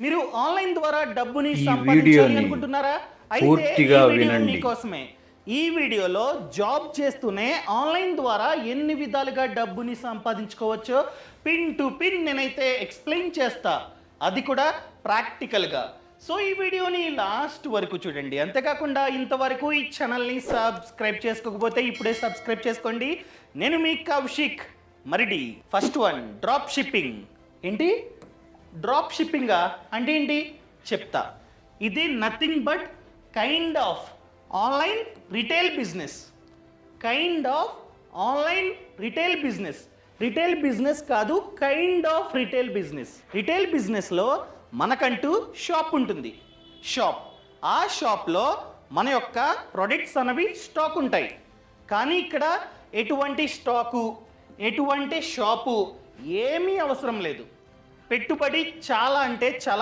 మీరు ఆన్లైన్ ద్వారా డబ్బుని ఈ సంపాదించాలి వీడియోని అనుకుంటున్నారా? అయితే పూర్తిగా ఈ వీడియో వినండి. మీకోసమే. ఈ వీడియోలో జాబ్ చేస్తూనే ఆన్లైన్ ద్వారా ఎన్ని విధాలుగా డబ్బుని సంపాదించుకోవచ్చో పిన్ టు పిన్ నేనైతే ఎక్స్ప్లెయిన్ చేస్తా, అది కూడా ప్రాక్టికల్గా. సో ఈ వీడియోని లాస్ట్ వరకు చూడండి. అంతేకాకుండా ఇంతవరకు ఈ ఛానల్ని సబ్స్క్రైబ్ చేసుకోకపోతే ఇప్పుడే సబ్స్క్రైబ్ చేసుకోండి. నేను మీ Kaushik Maridi. First one, drop shipping. ఏంటి డ్రాప్ షిప్పింగా అంటే ఏంటి చెప్తా. ఇది nothing but kind of online retail business. Kind of online retail business. Retail business కాదు, kind of retail business. Retail బిజినెస్లో మనకంటూ షాప్ ఉంటుంది. షాప్, ఆ షాప్లో మన యొక్క ప్రొడక్ట్స్ అనేవి స్టాక్ ఉంటాయి. కానీ ఇక్కడ ఎటువంటి స్టాకు, ఎటువంటి షాపు ఏమీ అవసరం లేదు. పెట్టుబడి చాలా అంటే చాలా